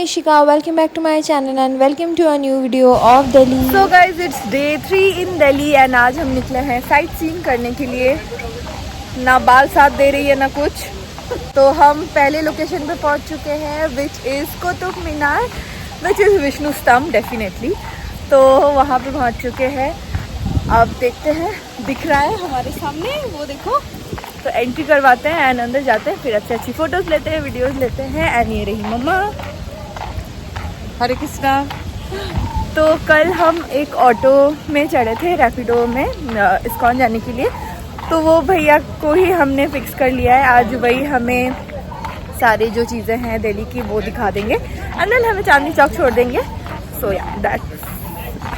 Ishika, welcome back to my channel and welcome to a new video of Delhi. So guys, it's day 3 in Delhi and आज हम निकले हैं sight seeing करने के लिए। ना बाल साथ दे रही है ना कुछ, तो हम पहले लोकेशन पे पहुंच चुके हैं which is Qutub Minar, which is Vishnu स्तंभ डेफिनेटली। तो वहाँ पे पहुंच चुके हैं। अब देखते हैं, दिख रहा है हमारे सामने, वो देखो। तो एंट्री करवाते हैं एंड अंदर जाते हैं, फिर अच्छी अच्छी फ़ोटोज़ लेते हैं, वीडियोज़ लेते हैं। एंड ये रही मम्मा। हरे कृष्णा। तो कल हम एक ऑटो में चढ़े थे, रैपिडो में इस्कॉन जाने के लिए। तो वो भैया को ही हमने फिक्स कर लिया है। आज वही हमें सारी जो चीज़ें हैं दिल्ली की वो दिखा देंगे एंड देन हमें चांदनी चौक छोड़ देंगे। सो या दैट्स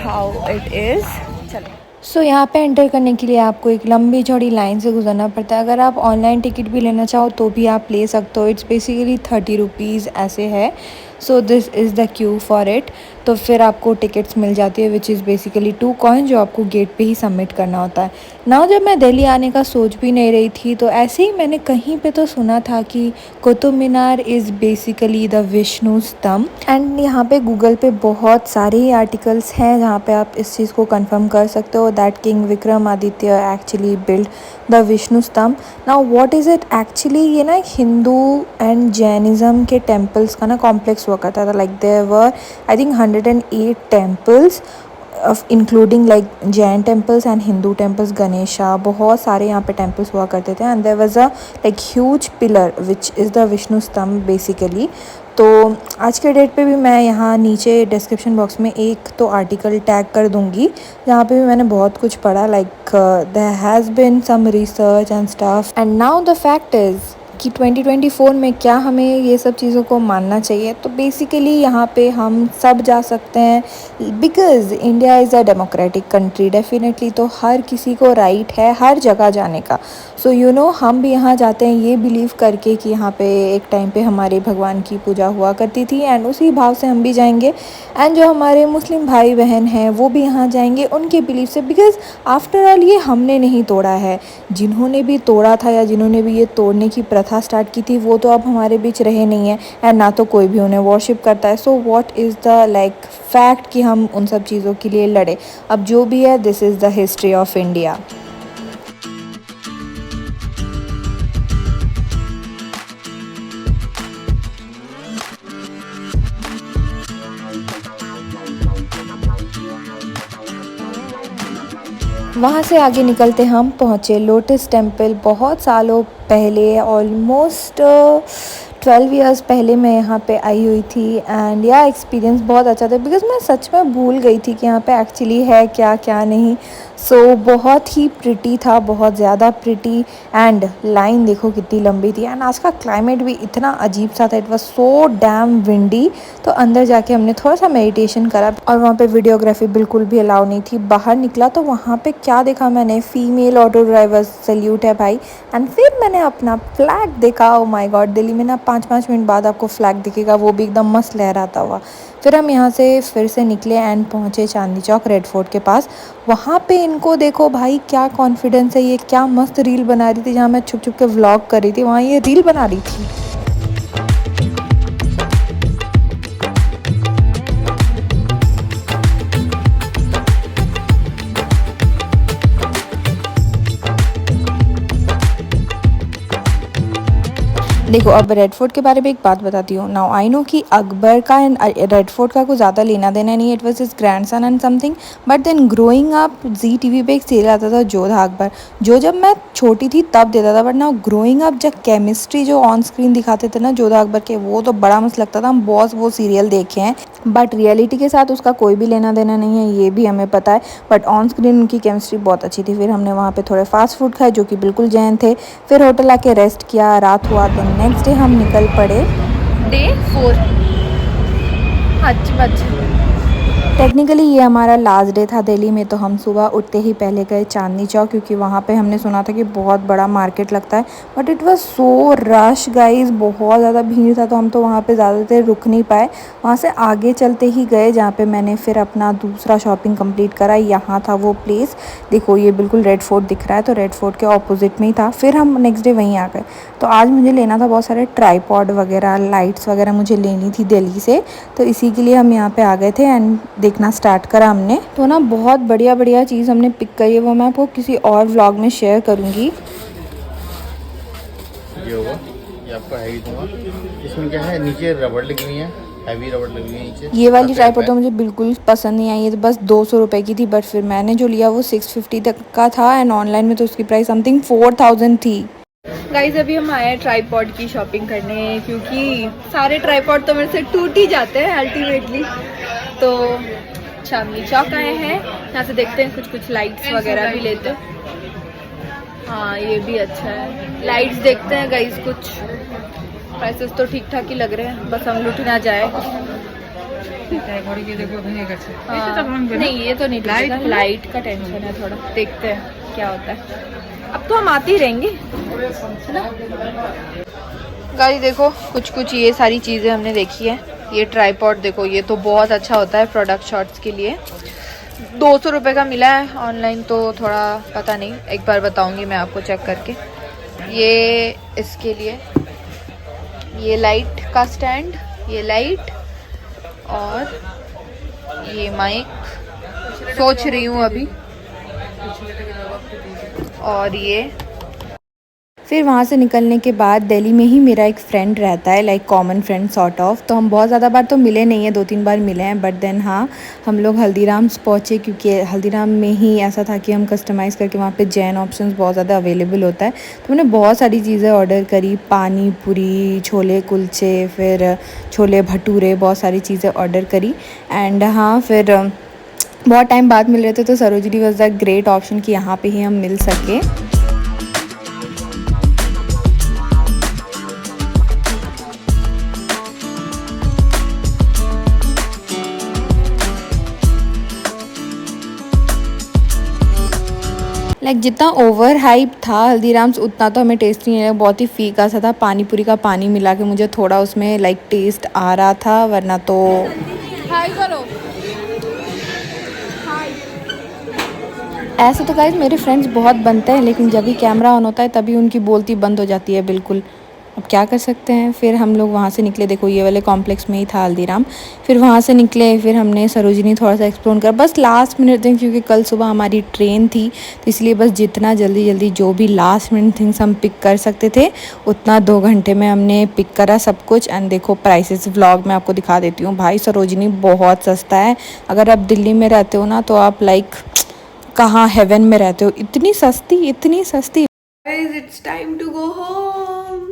हाउ इट इज़। चलो। सो यहाँ पे एंटर करने के लिए आपको एक लंबी चौड़ी लाइन से गुजरना पड़ता है। अगर आप ऑनलाइन टिकट भी लेना चाहो तो भी आप ले सकते हो। इट्स बेसिकली 30 रुपीज़ ऐसे है। So this is the Q for it. तो फिर आपको टिकट्स मिल जाती है विच इज़ बेसिकली 2 कॉइन, जो आपको गेट पे ही सबमिट करना होता है ना। जब मैं दिल्ली आने का सोच भी नहीं रही थी तो ऐसे ही मैंने कहीं पे तो सुना था कि Qutub Minar is basically the Vishnu स्तंभ। एंड यहाँ पे गूगल पे बहुत सारे ही आर्टिकल्स हैं जहाँ पे आप इस चीज़ को कंफर्म कर सकते हो that king Vikramaditya actually build the Vishnu स्तंभ। Now what is it actually, ये ना हिंदू एंड जैनिज़्म के टेम्पल्स का ना कॉम्प्लेक्स हुआ करता था। Like there were I think 108 temples of including like Jain temples and Hindu temples, Ganesha, बहुत सारे यहाँ पे temples हुआ करते थे। and there was a like huge pillar which is the Vishnu स्तंभ basically। तो आज के डेट पे भी मैं यहाँ नीचे डिस्क्रिप्शन बॉक्स में एक तो आर्टिकल टैग कर दूँगी जहाँ पे भी मैंने बहुत कुछ पढ़ा। Like there has been some research and stuff and now the fact is कि 2024 में क्या हमें ये सब चीज़ों को मानना चाहिए। तो बेसिकली यहाँ पे हम सब जा सकते हैं because India is a democratic country definitely. तो हर किसी को राइट है हर जगह जाने का। सो यू नो हम भी यहाँ जाते हैं ये बिलीव करके कि यहाँ पे एक टाइम पे हमारे भगवान की पूजा हुआ करती थी एंड उसी भाव से हम भी जाएंगे। एंड जो हमारे मुस्लिम भाई बहन हैं वो भी यहाँ जाएंगे उनके बिलीव से, बिकॉज़ आफ्टर ऑल ये हमने नहीं तोड़ा है। जिन्होंने भी तोड़ा था या जिन्होंने भी ये तोड़ने की प्रथा स्टार्ट की थी वो तो अब हमारे बीच रहे नहीं है एंड ना तो कोई भी उन्हें वर्शिप करता है। So what is the like fact कि हम उन सब चीज़ों के लिए लड़े। अब जो भी है, this is the history of India. वहाँ से आगे निकलते हम पहुँचे लोटस टेम्पल। बहुत सालों पहले, ऑलमोस्ट 12 इयर्स पहले मैं यहाँ पे आई हुई थी एंड यह एक्सपीरियंस बहुत अच्छा था बिकॉज़ मैं सच में भूल गई थी कि यहाँ पे एक्चुअली है क्या क्या नहीं। सो बहुत ही प्रिटी था, बहुत ज़्यादा प्रिटी। एंड लाइन देखो कितनी लंबी थी एंड आज का क्लाइमेट भी इतना अजीब सा था। It was so damn windy. तो अंदर जाके हमने थोड़ा सा मेडिटेशन करा और वहाँ पे वीडियोग्राफी बिल्कुल भी अलाउ नहीं थी। बाहर निकला तो वहाँ पे क्या देखा मैंने, फीमेल ऑटो ड्राइवर्स, सल्यूट है भाई। एंड फिर मैंने अपना फ्लैग देखा। ओ माय गॉड, दिल्ली में ना 5-5 मिनट बाद आपको फ्लैग दिखेगा, वो भी एकदम मस्त लहराता हुआ। फिर हम यहाँ से फिर से निकले एंड पहुँचे चांदनी चौक रेड फोर्ट के पास। वहाँ पे इनको देखो भाई क्या कॉन्फिडेंस है, ये क्या मस्त रील बना रही थी। जहाँ मैं छुप छुप के व्लॉग कर रही थी वहाँ ये रील बना रही थी। देखो अब रेड फोर्ट के बारे में एक बात बताती हूँ। नाउ आई नो कि अकबर का एंड रेड फोर्ट का कुछ ज़्यादा लेना देना नहीं, it was his grandson and something. But then growing up Zee TV पे एक सीरियल आता था जोधा अकबर, जो जब मैं छोटी थी तब देता था। बट नाउ ग्रोइंग अप जब केमिस्ट्री जो ऑन स्क्रीन दिखाते थे ना जोधा अकबर के, वो तो बड़ा मस्त लगता था। हम बहुत वो सीरियल देखे हैं बट रियलिटी के साथ उसका कोई भी लेना देना नहीं है, ये भी हमें पता है। बट ऑन स्क्रीन उनकी केमिस्ट्री बहुत अच्छी थी। फिर हमने वहाँ पे थोड़े फास्ट फूड खाए जो कि बिल्कुल जैन थे। फिर होटल आके रेस्ट किया, रात हुआ। तो नेक्स्ट डे हम निकल पड़े डे 4। टेक्निकली ये हमारा लास्ट डे था दिल्ली में, तो हम सुबह उठते ही पहले गए चांदनी चौक, क्योंकि वहाँ पे हमने सुना था कि बहुत बड़ा मार्केट लगता है। But it was so rush guys, बहुत ज़्यादा भीड़ था, तो हम तो वहाँ पे ज़्यादा देर रुक नहीं पाए। वहाँ से आगे चलते ही गए, जहाँ पे मैंने फिर अपना दूसरा शॉपिंग कंप्लीट करा। यहाँ था वो प्लेस, देखो ये बिल्कुल रेड फोर्ट दिख रहा है, तो रेड फोर्ट के ऑपोजिट में ही था। फिर हम नेक्स्ट डे वहीं आ गए। तो आज मुझे लेना था बहुत सारे ट्राईपॉड वगैरह, लाइट्स वगैरह मुझे लेनी थी दिल्ली से, तो इसी के लिए हम यहाँ पे आ गए थे एंड देखना स्टार्ट करा हमने। तो ना बहुत बढ़िया बढ़िया चीज़ हमने पिक करी है, वो मैं आपको किसी और व्लॉग में शेयर करूँगी। ये होगा, ये आपको हैवी दूंगा। इसमें क्या है, नीचे रबड़ लगी हुई है, हैवी रबड़ लगी हुई है नीचे। ये वाली ट्राइपॉड तो मुझे बिल्कुल पसंद नहीं आई, ये तो बस 200 रुपये की थी, बट फिर मैंने जो लिया वो 650 तक का था एंड ऑनलाइन में तो उसकी प्राइस समथिंग 4000 थी। गाइस अभी हम आए हैं ट्राईपॉड की शॉपिंग करने, क्योंकि सारे ट्राईपॉड तो मेरे से टूट ही जाते हैं अल्टीमेटली। तो चांदनी चौक आए हैं, यहाँ से देखते हैं कुछ लाइट्स वगैरह भी लेते हैं। हाँ ये भी अच्छा है, लाइट्स देखते हैं गाइस। कुछ प्राइसेस तो ठीक ठाक ही लग रहे हैं, बस हम लूट ना जाए। नहीं ये तो नहीं, लाइट का टेंशन है थोड़ा, देखते हैं क्या होता है। अब तो हम आते ही रहेंगे ना। गाइस देखो कुछ ये सारी चीज़ें हमने देखी है। ये ट्राईपॉड देखो, ये तो बहुत अच्छा होता है प्रोडक्ट शॉट्स के लिए। 200 रुपये का मिला है ऑनलाइन, तो थोड़ा पता नहीं, एक बार बताऊंगी मैं आपको चेक करके। ये इसके लिए ये लाइट का स्टैंड, ये लाइट और ये माइक सोच रही हूँ अभी, और ये। फिर वहाँ से निकलने के बाद दिल्ली में ही मेरा एक फ्रेंड रहता है, like common friend sort of. तो हम बहुत ज़्यादा बार तो मिले नहीं है, 2-3 बार मिले हैं, बट देन हाँ हम लोग हल्दीराम्स पहुँचे, क्योंकि हल्दीराम में ही ऐसा था कि हम कस्टमाइज़ करके, वहाँ पे जैन ऑप्शंस बहुत ज़्यादा अवेलेबल होता है। तो मैंने बहुत सारी चीज़ें ऑर्डर करी, पानी पूरी, छोले कुलचे, फिर छोले भटूरे, बहुत सारी चीज़ें ऑर्डर करी। एंड हाँ फिर बहुत टाइम बाद मिल रहे थे, तो Sarojini was the great option कि यहाँ पे ही हम मिल सके। लाइक जितना ओवर हाइप था हल्दीराम्स, उतना तो हमें टेस्ट नहीं लगा, बहुत ही फीका सा था। पानी पूरी का पानी मिला के मुझे थोड़ा उसमें लाइक टेस्ट आ रहा था, वरना तो हाय करो। ऐसे तो गाइस मेरे फ्रेंड्स बहुत बनते हैं, लेकिन जब भी कैमरा ऑन होता है तभी उनकी बोलती बंद हो जाती है बिल्कुल। अब क्या कर सकते हैं। फिर हम लोग वहाँ से निकले, देखो ये वाले कॉम्प्लेक्स में ही था हल्दीराम। फिर वहाँ से निकले, फिर हमने सरोजिनी थोड़ा सा एक्सप्लोर करा, बस लास्ट मिनट थिंग, क्योंकि कल सुबह हमारी ट्रेन थी, तो इसलिए बस जितना जल्दी जो भी लास्ट मिनट थिंग्स हम पिक कर सकते थे उतना 2 घंटे में हमने पिक करा सब कुछ। एंड देखो प्राइसेस व्लॉग में आपको दिखा देती हूँ। भाई सरोजिनी बहुत सस्ता है, अगर आप दिल्ली में रहते हो ना तो आप लाइक कहाँ हेवन में रहते हो, इतनी सस्ती। Guys, it's time to go home.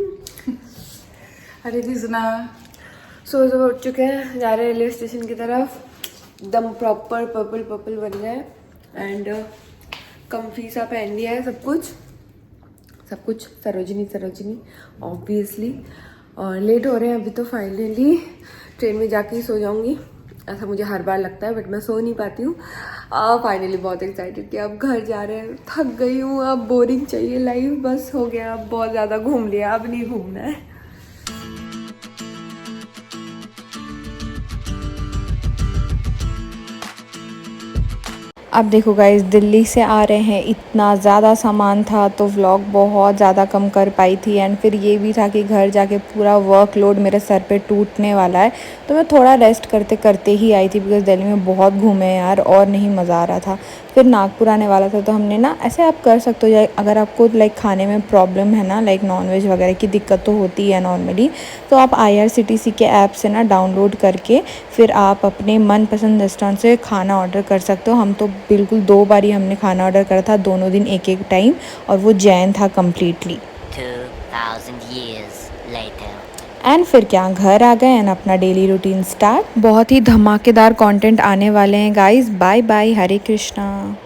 हरे कृष्णा। सुबह उठ चुके हैं, जा रहे हैं रेलवे स्टेशन की तरफ। एकदम प्रॉपर पर्पल बन गया है एंड कम्फी सा पहन लिया है सब कुछ सरोजिनी ऑब्वियसली। और लेट हो रहे हैं अभी, तो फाइनली ट्रेन में जाके ही सो जाऊंगी। ऐसा मुझे हर बार लगता है, बट मैं सो नहीं पाती हूँ। फाइनली बहुत एक्साइटेड कि अब घर जा रहे हैं। थक गई हूँ, अब बोरिंग चाहिए लाइफ, बस हो गया, अब बहुत ज़्यादा घूम लिया, अब नहीं घूमना है। अब देखो गाइस दिल्ली से आ रहे हैं, इतना ज़्यादा सामान था तो व्लॉग बहुत ज़्यादा कम कर पाई थी। एंड फिर ये भी था कि घर जाके पूरा वर्कलोड मेरे सर पे टूटने वाला है, तो मैं थोड़ा रेस्ट करते करते ही आई थी, बिकॉज दिल्ली में बहुत घूमे यार और नहीं मज़ा आ रहा था। फिर नागपुर आने वाला था, तो हमने ना ऐसे आप कर सकते हो, अगर आपको लाइक खाने में प्रॉब्लम है ना, लाइक नॉनवेज वगैरह की दिक्कत तो होती है नॉर्मली, तो आप IRCTC के ऐप से ना डाउनलोड करके फिर आप अपने मनपसंद रेस्टोरेंट से खाना ऑर्डर कर सकते हो। हम तो बिल्कुल 2 बार ही हमने खाना ऑर्डर करा था, दोनों दिन एक टाइम, और वो जैन था कम्प्लीटली। 2000 years later. एंड फिर क्या, घर आ गए एंड अपना डेली रूटीन स्टार्ट। बहुत ही धमाकेदार कंटेंट आने वाले हैं गाइस। बाय बाय, हरे कृष्णा।